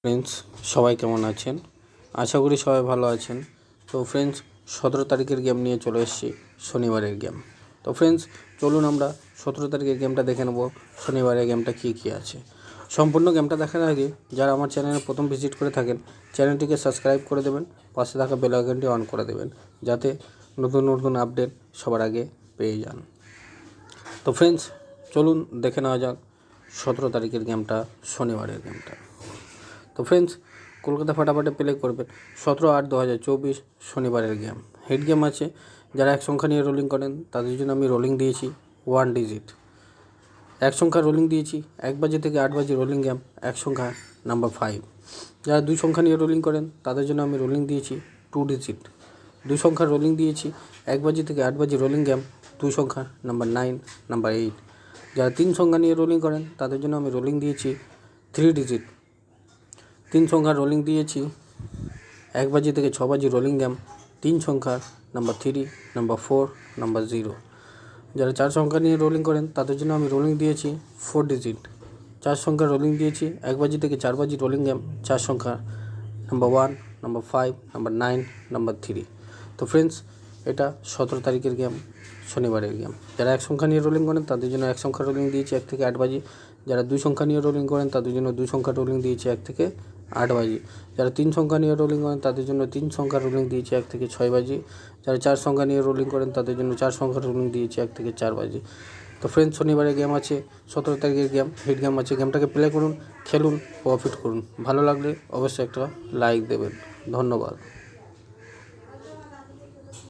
Friends, সবাই কেমন আছেন? আশা করি সবাই ভালো আছেন। তো ফ্রেন্ডস, 17 তারিখের গেম নিয়ে চলে এসেছি, শনিবারের গেম। তো ফ্রেন্ডস, চলুন আমরা 17 তারিখের গেমটা দেখে নেব। শনিবারের গেমটা কী আছে। সম্পূর্ণ গেমটা দেখার আগে যারা আমার চ্যানেলে প্রথম ভিজিট করে থাকেন, চ্যানেলটিকে সাবস্ক্রাইব করে দেবেন, পাশে থাকা বেল আইকনটি অন করে দেবেন, যাতে নতুন নতুন আপডেট সবার আগে পেয়ে যান। তো ফ্রেন্ডস, চলুন দেখে নেওয়া যাক 17 তারিখের গেমটা, শনিবারের গেমটা। তো ফ্রেন্ডস, কলকাতা ফাটাফাটে প্লে করবেন 17/8/2024 শনিবারের গেম। হেড গেম আছে, যারা এক সংখ্যা নিয়ে রোলিং করেন তাদের জন্য আমি রোলিং দিয়েছি 1 ডিজিট। এক সংখ্যা রোলিং দিয়েছি 1 বাজি থেকে 8 বাজি রোলিং গেম, এক সংখ্যা নাম্বার 5। যারা 2 সংখ্যা নিয়ে রোলিং করেন তাদের জন্য আমি রোলিং দিয়েছি 2 ডিজিট। 2 সংখ্যা রোলিং দিয়েছি 1 বাজি থেকে 8 বাজি রোলিং গেম, 2 সংখ্যা নাম্বার 9, নাম্বার 8। যারা 3 সংখ্যা নিয়ে রোলিং করেন তাদের জন্য আমি রোলিং দিয়েছি 3 ডিজিট। 3 সংখ্যা রোলিং দিয়েছি 1 বাজি থেকে 6 বাজি রোলিং গেম, 3 সংখ্যা নাম্বার 3, নাম্বার 4, নাম্বার 0। যারা 4 সংখ্যা নিয়ে রোলিং করেন তাদের জন্য আমি রোলিং দিয়েছি 4 ডিজিট। 4 সংখ্যা রোলিং দিয়েছি 1 বাজি থেকে 4 বাজি রোলিং গেম, 4 সংখ্যা নাম্বার 1, নাম্বার 5, নাম্বার 9, নাম্বার 3। তো ফ্রেন্ডস, এটা 17 তারিখের গেম, শনিবারের গেম। যারা 1 সংখ্যা নিয়ে রোলিং করেন তাদের জন্য 1 সংখ্যা রোলিং দিয়েছি 1 থেকে 8 বাজি। যারা 2 সংখ্যা নিয়ে রোলিং করেন তাদের জন্য 2 সংখ্যা রোলিং দিয়েছি 1 থেকে 8 বাজি। যারা 3 সংখ্যা নিয়ে রোলিং করেন তাদের জন্য 3 সংখ্যা রোলিং দিয়েছি 1 থেকে 6 বাজি। যারা 4 সংখ্যা নিয়ে রোলিং করেন তাদের জন্য 4 সংখ্যা রোলিং দিয়েছি 1 থেকে 4 বাজি। তো ফ্রেন্ডস, শনিবারের গেম আছে, 17 তারিখের গেম, হিট গেম আছে। গেমটাকে প্লে করুন, খেলুন, প্রফিট করুন। ভালো লাগলে অবশ্যই একটা লাইক দেবেন। ধন্যবাদ।